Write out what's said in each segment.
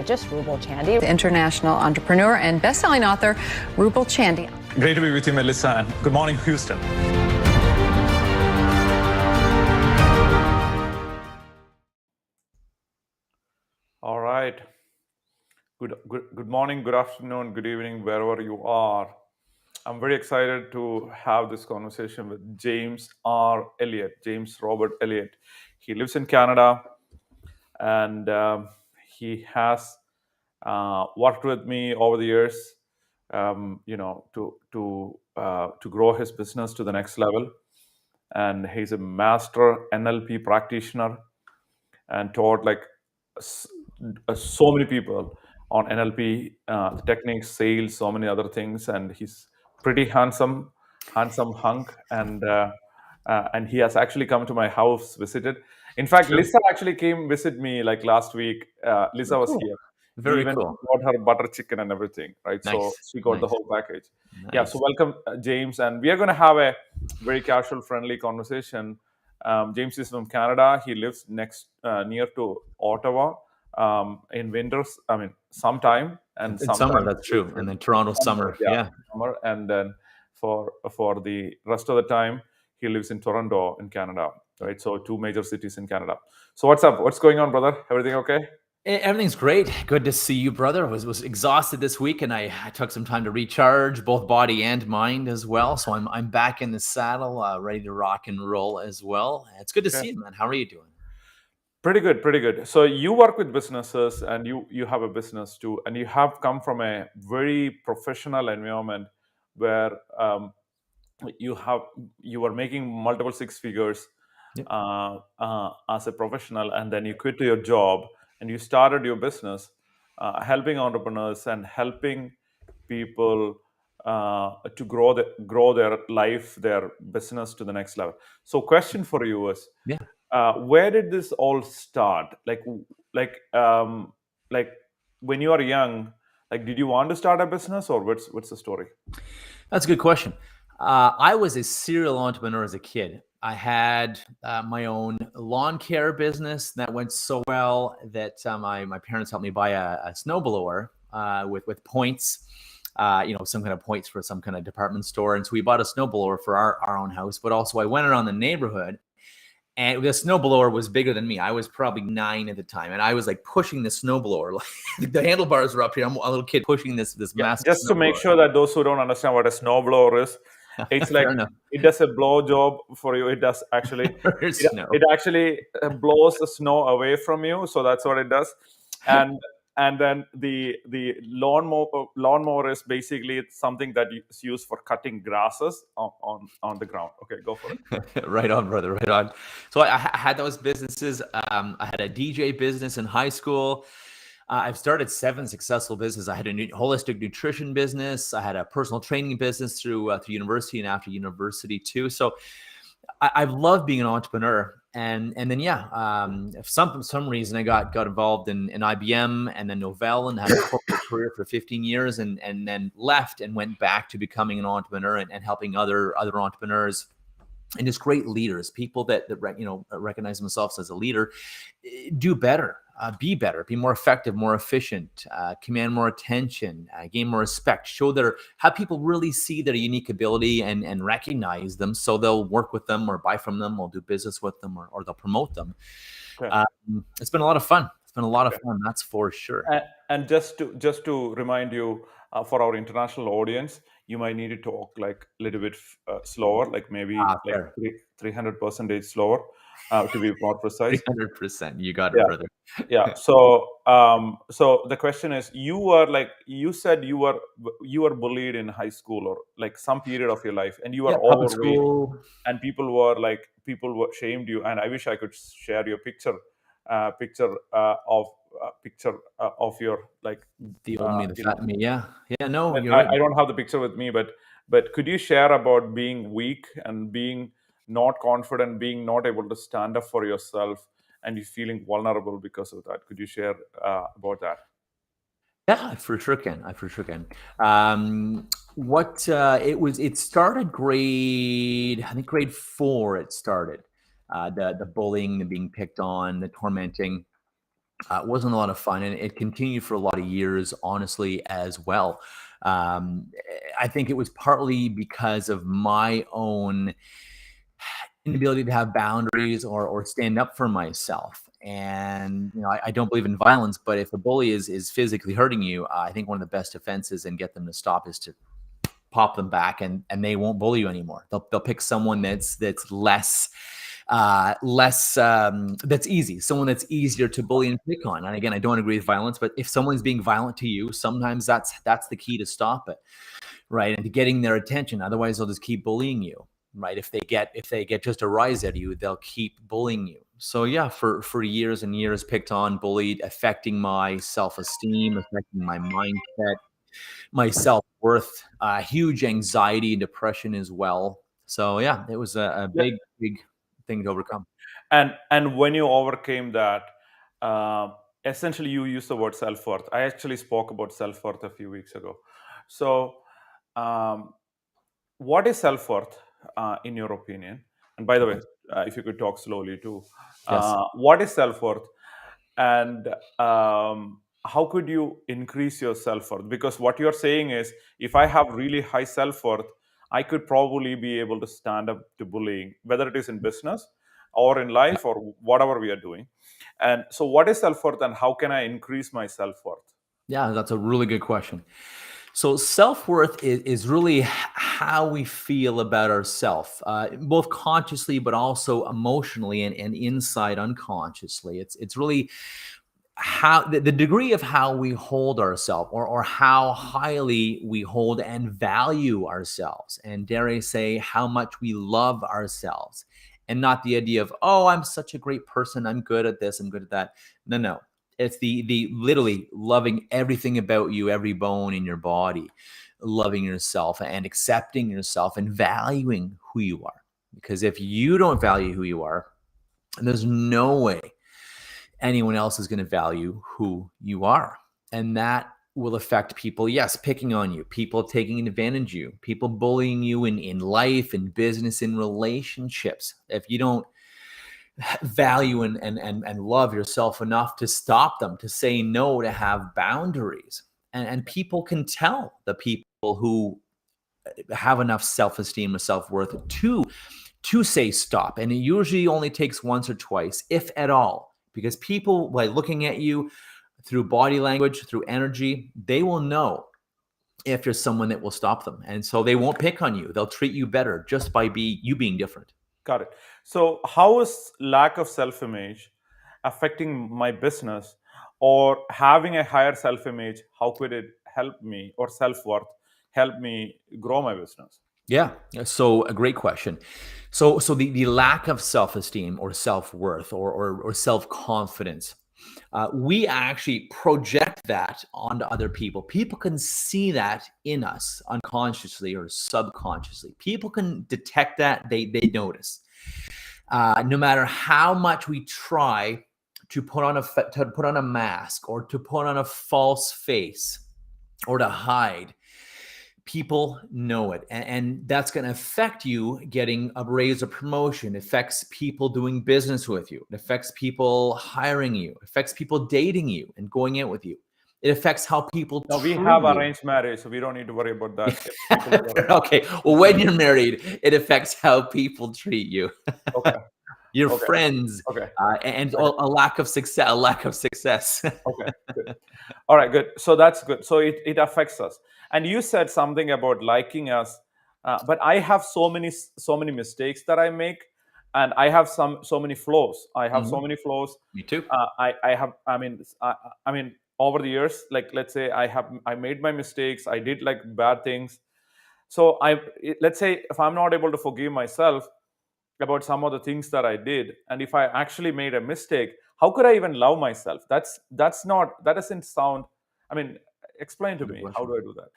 Just Rubal Chandy, International entrepreneur and best-selling author Rubal Chandy. Great to be with you, Melissa, and good morning, Houston. All right. Good morning, good afternoon, good evening, wherever you are. I'm very excited to have this conversation with James Robert Elliott. He lives in Canada, and he has worked with me over the years, to grow his business to the next level. And he's a master NLP practitioner and taught so many people on NLP techniques, sales, so many other things. And he's pretty handsome hunk, and he has actually come to my house, visited. In fact, Sure. Lisa actually came visit me like last week. Lisa was Cool. here. Very Even cool. got her butter chicken and everything, right? So Nice. she got the Nice. whole package. Nice. Yeah. So welcome, James, and we are going to have a very casual, friendly conversation. James is from Canada. He lives near to Ottawa. In winters, sometime and In summer, that's true. And then Toronto summer. Yeah. summer, and then for the rest of the time, he lives in Toronto in Canada, right? So two major cities in Canada. So what's up? What's going on, brother? Everything okay? Everything's great. Good to see you, brother. Was exhausted this week, and I took some time to recharge, both body and mind as well. So I'm back in the saddle, ready to rock and roll as well. It's good to see you, man. How are you doing? Pretty good. So you work with businesses, and you have a business too, and you have come from a very professional environment where you are making multiple six figures. Yep. As a professional, and then you quit your job and you started your business, helping entrepreneurs and helping people to grow their life, their business to the next level. So question for you is, where did this all start? Like when you are young, like, did you want to start a business, or what's the story? That's a good question. I was a serial entrepreneur as a kid. I had my own lawn care business that went so well that my parents helped me buy a snowblower with points, some kind of points for some kind of department store. And so we bought a snowblower for our own house, but also I went around the neighborhood, and the snowblower was bigger than me. I was probably 9 at the time, and I was like pushing the snowblower. Like the handlebars were up here. I'm a little kid pushing this massive. Just to make sure that those who don't understand what a snowblower is, it's like it does a blow job for you. It does actually. It actually blows the snow away from you. So that's what it does. And then the lawnmower is basically something that is used for cutting grasses on the ground. Okay, go for it. Right on, brother. Right on. So I had those businesses. I had a DJ business in high school. I've started 7 successful businesses. I had a holistic nutrition business. I had a personal training business through university and after university too. So I've loved being an entrepreneur. And then for some reason I got involved in IBM and then Novell, and had a corporate career for 15 years, and then left and went back to becoming an entrepreneur and helping other entrepreneurs. And just great leaders, people that recognize themselves as a leader, do better, be better, be more effective, more efficient, command more attention, gain more respect, have people really see their unique ability and recognize them, so they'll work with them or buy from them, or do business with them, or they'll promote them. Okay. It's been a lot of fun. That's for sure. And just to remind you, for our international audience, you might need to talk like a little bit slower, like maybe 300% slower, to be more precise. 300%. You got it, brother. Yeah. So the question is, you said you were bullied in high school, or like some period of your life, and you were overweight, and people shamed you. And I wish I could share your picture of your, like, the old me, the fat me. I don't have the picture with me, but could you share about being weak and being not confident, being not able to stand up for yourself, and you feeling vulnerable because of that? Could you share about that? Yeah, I for sure can. It started grade 4. It started the bullying, the being picked on, the tormenting. It wasn't a lot of fun, and it continued for a lot of years, honestly, as well. I think it was partly because of my own inability to have boundaries or stand up for myself. And I don't believe in violence, but if a bully is physically hurting you, I think one of the best defenses and get them to stop is to pop them back, and they won't bully you anymore. They'll pick someone that's less that's easy, someone that's easier to bully and pick on. And again, I don't agree with violence, but if someone's being violent to you, sometimes that's the key to stop it, right? And to getting their attention. Otherwise, they'll just keep bullying you, right? If they get just a rise out of you, they'll keep bullying you. So yeah, for years and years, picked on, bullied, affecting my self-esteem, affecting my mindset, my self-worth, huge anxiety and depression as well. So yeah, it was a big thing to overcome. And when you overcame that, essentially you use the word self-worth. I actually spoke about self-worth a few weeks ago. So what is self-worth in your opinion? And by the way, if you could talk slowly too. Yes. What is self-worth, and how could you increase your self-worth? Because what you're saying is, if I have really high self-worth, I could probably be able to stand up to bullying, whether it is in business or in life or whatever we are doing. And so what is self-worth, and how can I increase my self-worth? Yeah, that's a really good question. So self-worth is really how we feel about ourselves, both consciously, but also emotionally and inside unconsciously. It's really how the degree of how we hold ourselves, or how highly we hold and value ourselves, and dare I say, how much we love ourselves, and not the idea of, oh, I'm such a great person, I'm good at this, I'm good at that. No. It's the literally loving everything about you, every bone in your body, loving yourself and accepting yourself and valuing who you are. Because if you don't value who you are, there's no way anyone else is going to value who you are. And that will affect people, yes, picking on you, people taking advantage of you, people bullying you in life, in business, in relationships. If you don't value and love yourself enough to stop them, to say no, to have boundaries. And people can tell the people who have enough self-esteem or self-worth to say stop. And it usually only takes once or twice, if at all, because people, by looking at you through body language, through energy, they will know if you're someone that will stop them. And so they won't pick on you. They'll treat you better just by you being different. Got it. So how is lack of self-image affecting my business, or having a higher self-image? How could it help me, or self-worth help me grow my business? Yeah. So a great question. So the lack of self-esteem or self-worth or self-confidence, we actually project that onto other people. People can see that in us unconsciously or subconsciously. People can detect that. They notice. No matter how much we try to put on a mask, or to put on a false face, or to hide, people know it. And that's going to affect you getting a raise or promotion. It affects people doing business with you. It affects people hiring you. It affects people dating you and going out with you. It affects how people Now, we treat have you. arranged marriage, so we don't need to worry about that. Okay. Well, when you're married, it affects how people treat you. Okay. Your Okay. friends, Okay. and a lack of success. Okay, good. All right, good. So that's good. So it affects us. And you said something about liking us, but I have so many mistakes that I make, and I have so many flaws. I have so many flaws. Me too. I have. I mean, over the years, like, let's say I made my mistakes. I did like bad things. So let's say if I'm not able to forgive myself about some of the things that I did, and if I actually made a mistake, how could I even love myself? That doesn't sound. I mean, explain to Good me, how question. do I do that?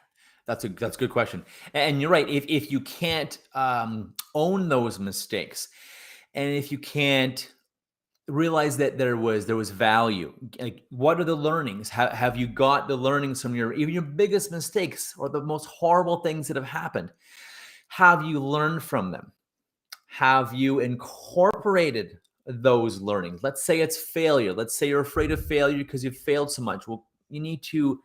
That's a good question. And you're right. If you can't own those mistakes, and if you can't realize that there was value, like, what are the learnings? Have you got the learnings from even your biggest mistakes or the most horrible things that have happened? Have you learned from them? Have you incorporated those learnings. Let's say it's failure. Let's say you're afraid of failure because you've failed so much. Well, you need to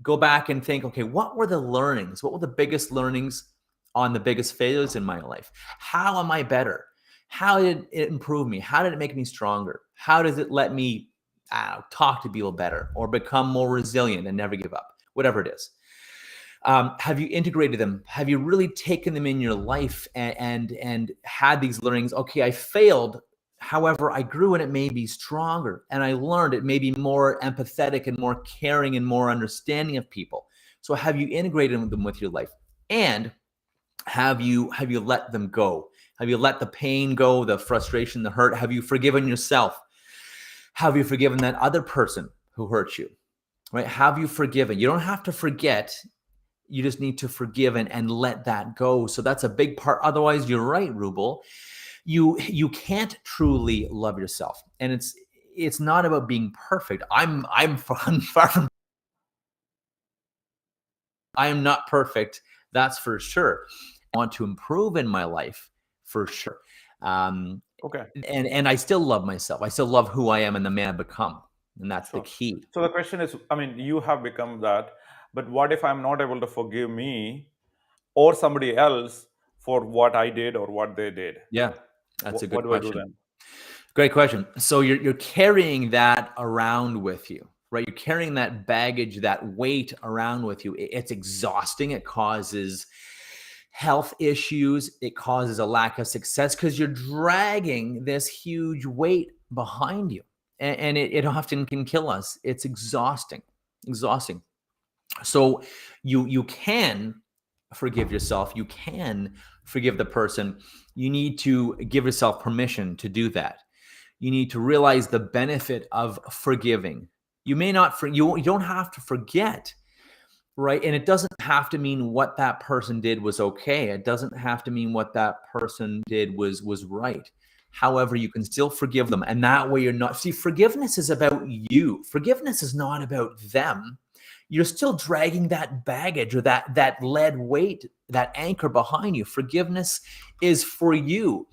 go back and think, okay, what were the learnings? What were the biggest learnings on the biggest failures in my life? How am I better? How did it improve me? How did it make me stronger? How does it let me talk to people better or become more resilient and never give up? Whatever it is. Have you integrated them? Have you really taken them in your life and had these learnings? Okay, I failed. However, I grew and it made me stronger. And I learned it made me more empathetic and more caring and more understanding of people. So have you integrated them with your life? And have you let them go? Have you let the pain go, the frustration, the hurt? Have you forgiven yourself? Have you forgiven that other person who hurt you? Right? Have you forgiven? You don't have to forget. You just need to forgive and let that go. So that's a big part. Otherwise, you're right, Rubel. You can't truly love yourself. And it's not about being perfect. I'm far from. I am not perfect. That's for sure. I want to improve in my life for sure. Okay. And I still love myself. I still love who I am and the man I've become. And that's the key. So the question is, I mean, you have become that, but what if I'm not able to forgive me or somebody else for what I did or what they did? Yeah, that's a good question. What do I do then? Great question. So you're carrying that around with you, right? You're carrying that baggage, that weight around with you. It's exhausting. It causes health issues. It causes a lack of success because you're dragging this huge weight behind you. And it often can kill us. It's exhausting. So you can forgive yourself. You can forgive the person. You need to give yourself permission to do that. You need to realize the benefit of forgiving. You may not, you don't have to forget, right? And it doesn't have to mean what that person did was okay. It doesn't have to mean what that person did was right. However, you can still forgive them. And that way you're not, see, forgiveness is about you. Forgiveness is not about them. You're still dragging that baggage or that lead weight, that anchor behind you. Forgiveness is for you.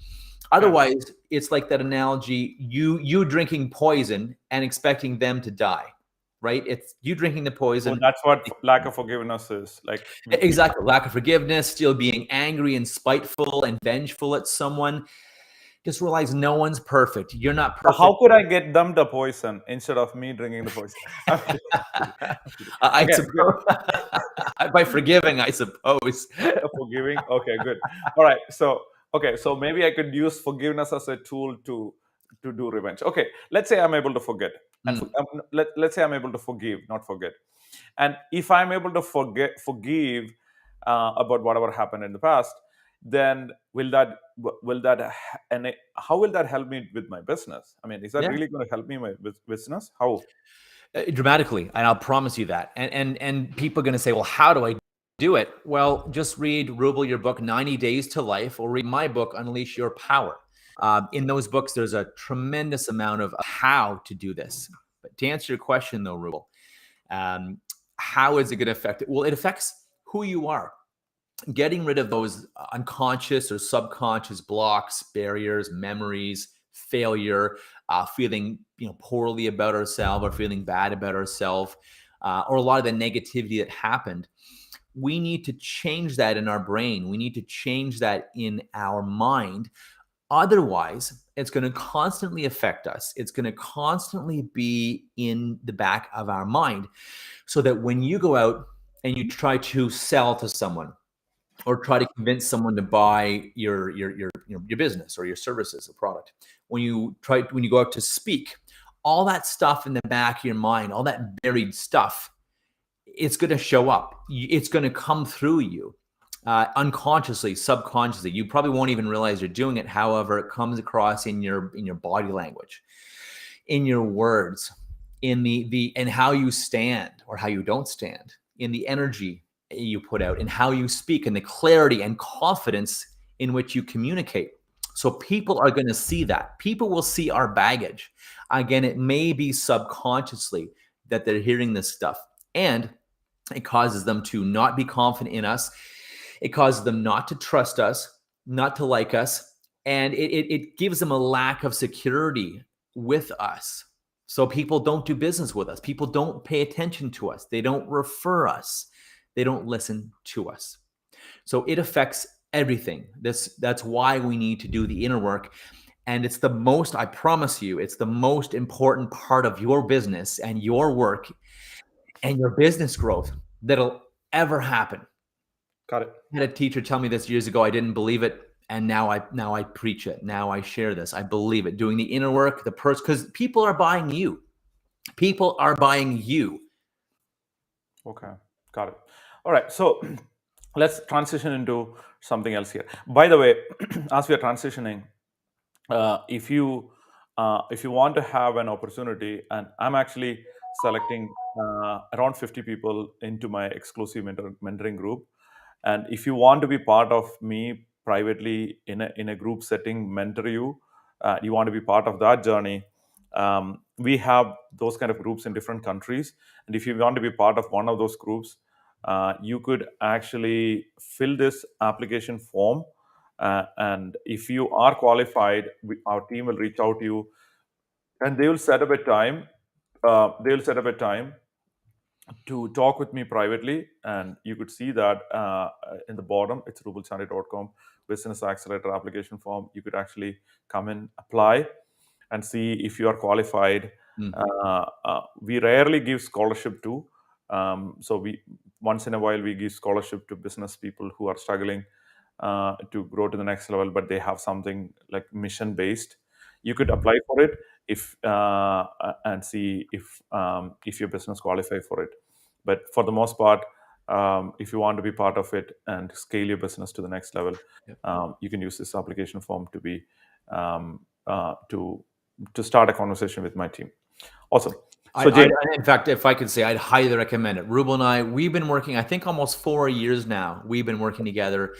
Otherwise, it's like that analogy, you drinking poison and expecting them to die, right? It's you drinking the poison. Well, that's what lack of forgiveness is. Like exactly. Lack of forgiveness, still being angry and spiteful and vengeful at someone. Just realize no one's perfect. You're not perfect. How could I get them the poison instead of me drinking the poison? I suppose by forgiving, I suppose. Forgiving. Okay, good. All right. So maybe I could use forgiveness as a tool to do revenge. Okay, let's say I'm able to forget. And let's say I'm able to forgive, not forget. And if I'm able to forgive about whatever happened in the past, then and how will that help me with my business? I mean, is that really going to help me with business? How? Dramatically, and I'll promise you that. And people are going to say, well, how do I do it? Well, just read, Rubel, your book, 90 Days to Life, or read my book, Unleash Your Power. In those books, there's a tremendous amount of how to do this. But to answer your question, though, Rubel, how is it going to affect it? Well, it affects who you are. Getting rid of those unconscious or subconscious blocks, barriers, memories, failure, feeling poorly about ourselves or feeling bad about ourselves, or a lot of the negativity that happened. We need to change that in our brain. We need to change that in our mind. Otherwise, it's going to constantly affect us. It's going to constantly be in the back of our mind, so that when you go out and you try to sell to someone, or try to convince someone to buy your business or your services or product, when you go out to speak, all that stuff in the back of your mind, all that buried stuff, it's going to show up. It's going to come through you unconsciously, subconsciously. You probably won't even realize you're doing it. However, it comes across in your body language, in your words, in and how you stand or how you don't stand, in the energy you put out, and how you speak, and the clarity and confidence in which you communicate. So people are going to see that. People will see our baggage. Again, it may be subconsciously that they're hearing this stuff, and it causes them to not be confident in us. It causes them not to trust us, not to like us, And it gives them a lack of security with us. So people don't do business with us. People don't pay attention to us. They don't refer us. They don't listen to us. So it affects everything. That's why we need to do the inner work. And it's the most, I promise you, it's the most important part of your business and your work and your business growth that'll ever happen. Got it. I had a teacher tell me this years ago. I didn't believe it. And now I preach it. Now I share this. I believe it. Doing the inner work, because people are buying you. People are buying you. Okay, got it. All right, so let's transition into something else here. By the way, as we are transitioning, if you want to have an opportunity, and I'm actually selecting around 50 people into my exclusive mentoring group, and if you want to be part of me privately in a group setting, mentor you, you want to be part of that journey. We have those kind of groups in different countries, and if you want to be part of one of those groups, you could actually fill this application form, and if you are qualified, our team will reach out to you, and they will set up a time. To talk with me privately, and you could see that in the bottom. It's rubulchandra.com business accelerator application form. You could actually come in, apply, and see if you are qualified. We rarely give scholarship to, so we once in a while we give scholarship to business people who are struggling to grow to the next level, but they have something like mission based. You could apply for it if and see if your business qualify for it. But for the most part, if you want to be part of it and scale your business to the next level, you can use this application form to be to start a conversation with my team. Awesome. So in fact, if I could say, I'd highly recommend it. Rubel and I, we've been working, I think almost 4 years now. We've been working together.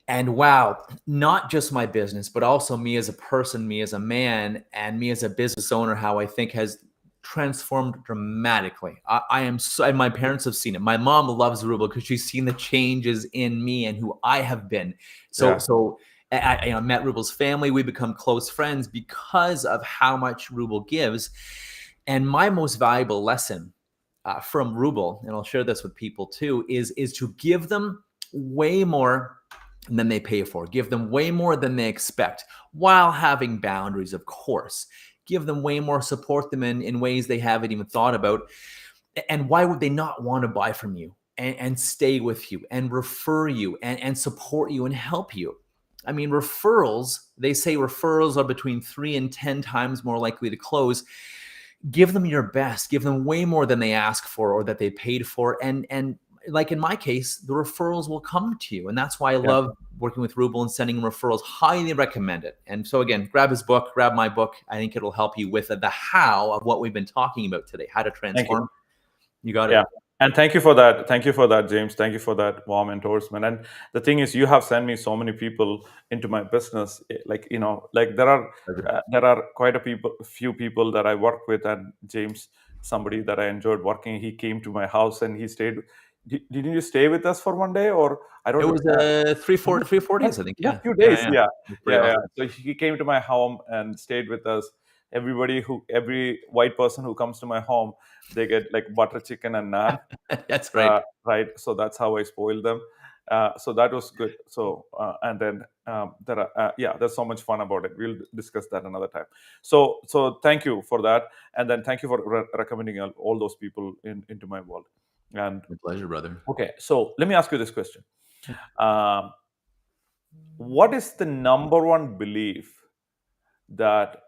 And wow, not just my business, but also me as a person, me as a man, and me as a business owner, how I think has transformed dramatically. I am so, and my parents have seen it. My mom loves Rubel because she's seen the changes in me and who I have been. So I met Rubel's family. We become close friends because of how much Rubel gives. And my most valuable lesson from Rubel, and I'll share this with people too, is to give them way more than they pay for. Give them way more than they expect, while having boundaries, of course. Give them way more, support them in ways they haven't even thought about. And why would they not want to buy from you and stay with you and refer you and support you and help you? I mean, referrals, they say referrals are between 3 and 10 times more likely to close. Give them your best. Give them way more than they ask for or that they paid for. And like in my case, the referrals will come to you. And that's why I love working with Rubel and sending referrals. Highly recommend it. And so again, grab his book, grab my book. I think it'll help you with the how of what we've been talking about today, how to transform. You got it. Yeah. And thank you for that. Thank you for that, James. Thank you for that warm endorsement. And the thing is, you have sent me so many people into my business. Like, there are quite a few people that I work with, and James, somebody that I enjoyed working, he came to my house and he stayed. Didn't you stay with us for one day, or I don't? It was 3-4 days, I think. Yeah, a few days. Yeah. Awesome. So he came to my home and stayed with us. Every white person who comes to my home, they get like butter chicken and naan. That's great. Right. So that's how I spoil them. So that was good. So and then there's so much fun about it. We'll discuss that another time. So thank you for that, and then thank you for recommending all those people into my world. And my pleasure, brother. Okay, so let me ask you this question. What is the number one belief that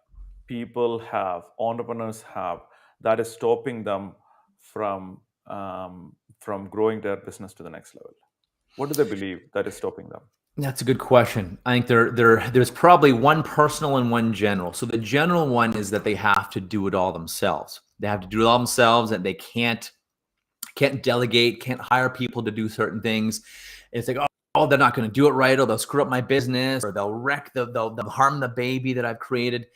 people have, entrepreneurs have, that is stopping them from growing their business to the next level? What do they believe that is stopping them? That's a good question. I think there's probably one personal and one general. So the general one is that they have to do it all themselves. They have to do it all themselves, and they can't delegate, can't hire people to do certain things. It's like, oh, they're not going to do it right, or they'll screw up my business, or they'll wreck they'll harm the baby that I've created.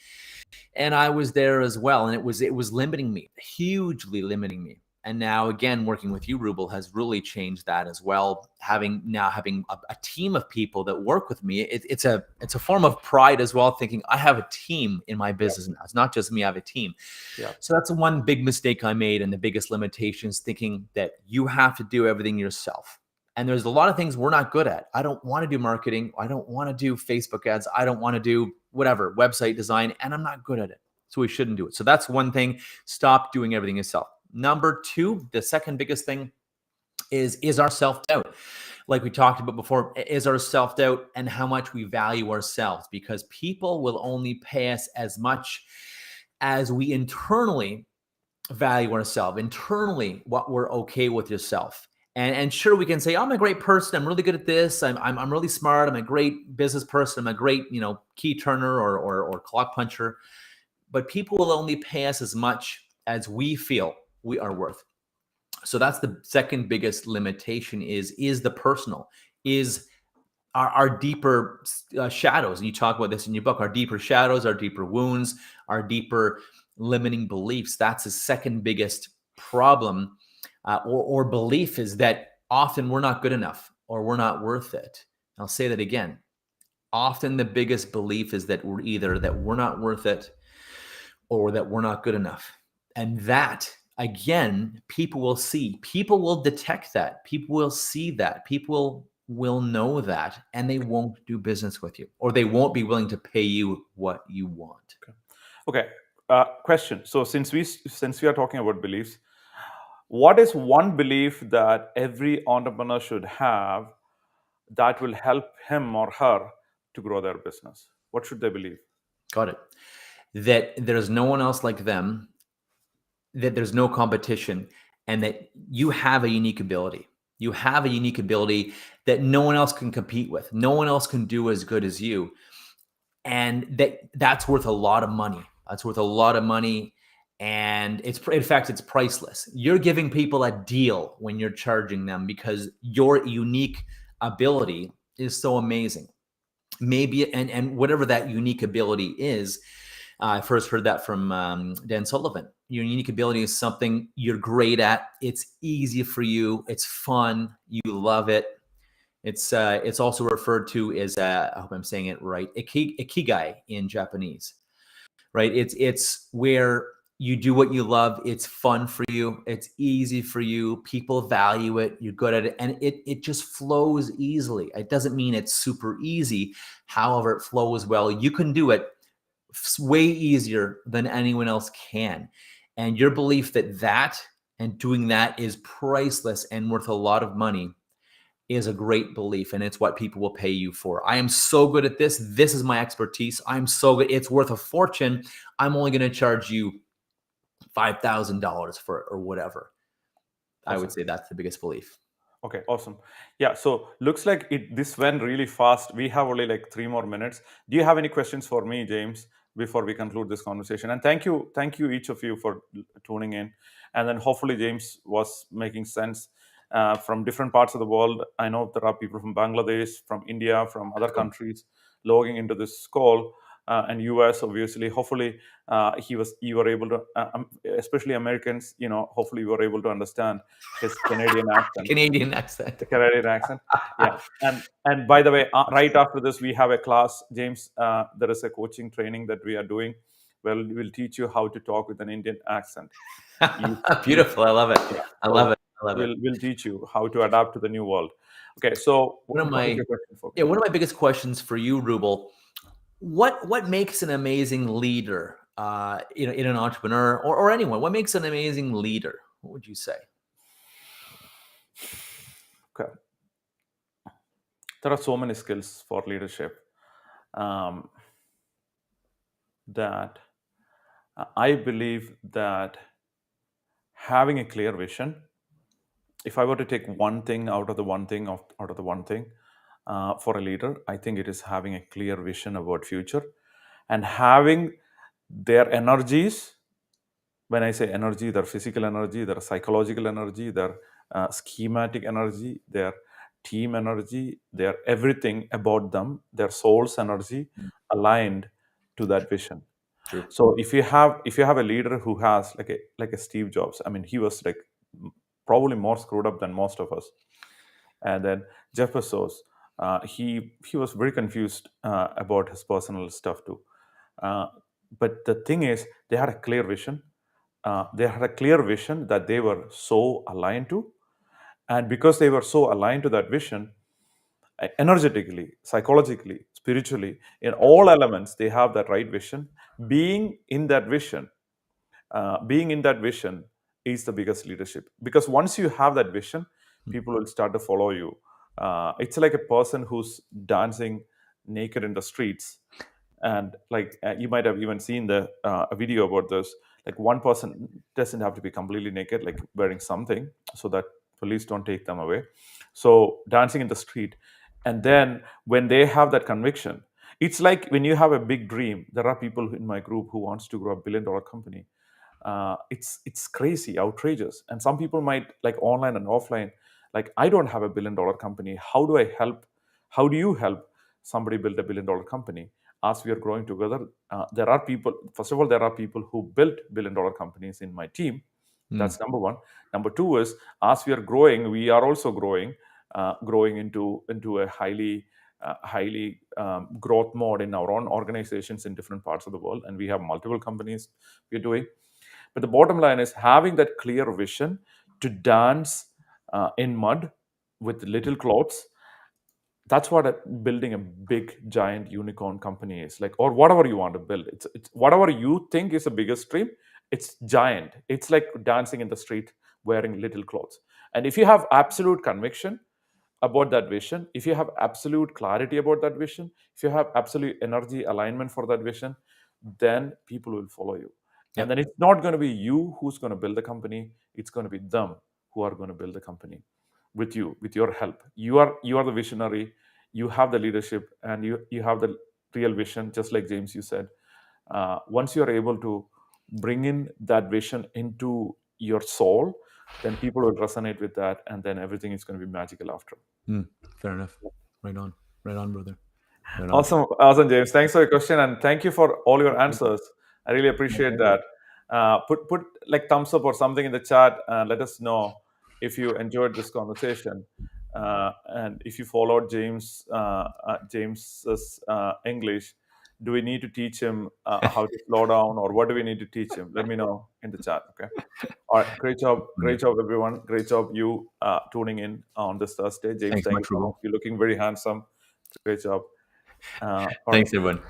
And I was there as well, and it was limiting me, hugely limiting me. And now, again, working with you, Rubel, has really changed that as well. Having a team of people that work with me, it's a form of pride as well. Thinking I have a team in my business now. It's not just me; I have a team. Yeah. So that's one big mistake I made, and the biggest limitations: thinking that you have to do everything yourself. And there's a lot of things we're not good at. I don't want to do marketing. I don't want to do Facebook ads. I don't want to do whatever website design, and I'm not good at it. So we shouldn't do it. So that's one thing. Stop doing everything yourself. Number two, the second biggest thing is our self-doubt. Like we talked about before, is our self-doubt and how much we value ourselves, because people will only pay us as much as we internally value ourselves, internally what we're okay with yourself. And sure, we can say, I'm a great person. I'm really good at this. I'm really smart. I'm a great business person. I'm a great, key turner or clock puncher. But people will only pay us as much as we feel we are worth. So that's the second biggest limitation is the personal, is our deeper shadows. And you talk about this in your book, our deeper shadows, our deeper wounds, our deeper limiting beliefs. That's the second biggest problem or belief, is that often we're not good enough or we're not worth it. I'll say that again. Often the biggest belief is that we're either that we're not worth it or that we're not good enough. And that, again, people will see. People will detect that. People will see that. People will know that, and they won't do business with you, or they won't be willing to pay you what you want. Okay. Question. So since we are talking about beliefs, what is one belief that every entrepreneur should have that will help him or her to grow their business? What should they believe? Got it. That there's no one else like them, that there's no competition, and that you have a unique ability. You have a unique ability that no one else can compete with. No one else can do as good as you. And that's worth a lot of money. That's worth a lot of money. And in fact, it's priceless. You're giving people a deal when you're charging them, because your unique ability is so amazing. Maybe, and whatever that unique ability is, I first heard that from Dan Sullivan. Your unique ability is something you're great at. It's easy for you. It's fun. You love it. It's also referred to as I hope I'm saying it right, ikigai in Japanese, right? It's where you do what you love. It's fun for you. It's easy for you. People value it. You're good at it, and it just flows easily. It doesn't mean it's super easy. However, it flows well. You can do it way easier than anyone else can. And your belief that and doing that is priceless and worth a lot of money is a great belief, and it's what people will pay you for. I am so good at this. This is my expertise. I'm so good. It's worth a fortune. I'm only going to charge you $5,000 for it, or whatever. Awesome. I would say that's the biggest belief. Okay, awesome. Yeah, so looks like this went really fast. We have only like 3 more minutes. Do you have any questions for me, James, before we conclude this conversation? And thank you each of you for tuning in. And then hopefully James was making sense. From different parts of the world. I know there are people from Bangladesh, from India, from other countries logging into this call, and US, obviously. Hopefully, you were able to, especially Americans, hopefully you were able to understand his Canadian accent. The Canadian accent. Yeah. And by the way, right after this, we have a class, James. There is a coaching training that we are doing. Well, we'll teach you how to talk with an Indian accent. Beautiful. I love it. Yeah. I love it. We'll teach you how to adapt to the new world. Okay, so one of my biggest questions for you, Rubel, what makes an amazing leader, in an entrepreneur or anyone? What makes an amazing leader? What would you say? Okay, there are so many skills for leadership that I believe that having a clear vision. If I were to take one thing out of the one thing for a leader, I think it is having a clear vision about future and having their energies. When I say energy, their physical energy, their psychological energy, their schematic energy, their team energy, their everything about them, their soul's energy aligned to that vision. True. So if you have a leader who has like a Steve Jobs, I mean, he was like probably more screwed up than most of us. And then Jeff Bezos, he was very confused about his personal stuff too. But the thing is, they had a clear vision. They had a clear vision that they were so aligned to. And because they were so aligned to that vision, energetically, psychologically, spiritually, in all elements, they have that right vision. Being in that vision is the biggest leadership, because once you have that vision, people will start to follow you. It's like a person who's dancing naked in the streets, and like you might have even seen a video about this. Like, one person doesn't have to be completely naked, like wearing something so that police don't take them away. So dancing in the street, and then when they have that conviction, it's like when you have a big dream. There are people in my group who wants to grow a $1 billion company. It's crazy, outrageous. And some people might, like, online and offline, like, I don't have a $1 billion company. How do I help? How do you help somebody build a $1 billion company? As we are growing together, there are people. First of all, there are people who built $1 billion companies in my team. That's number one. Number two is, as we are growing, we are also growing into a highly growth mode in our own organizations in different parts of the world, and we have multiple companies we're doing. But the bottom line is having that clear vision to dance in mud with little clothes. That's what building a big, giant unicorn company is like, or whatever you want to build. It's whatever you think is the biggest dream. It's giant. It's like dancing in the street wearing little clothes. And if you have absolute conviction about that vision, if you have absolute clarity about that vision, if you have absolute energy alignment for that vision, then people will follow you. Yep. And then it's not going to be you who's going to build the company. It's going to be them who are going to build the company with you, with your help. You are the visionary. You have the leadership, and you have the real vision. Just like James, you said, once you are able to bring in that vision into your soul, then people will resonate with that, and then everything is going to be magical after. Fair enough. Right on, brother. Right on. Awesome, James. Thanks for your question, and thank you for all your answers. I really appreciate that. Put like thumbs up or something in the chat, and let us know if you enjoyed this conversation, and if you followed James's English. Do we need to teach him how to slow down, or what do we need to teach him? Let me know in the chat. Okay. All right. Great job, everyone. Great job, you tuning in on this Thursday. James, Thanks thank much, you so much. You're looking very handsome. Great job. Thanks, everyone.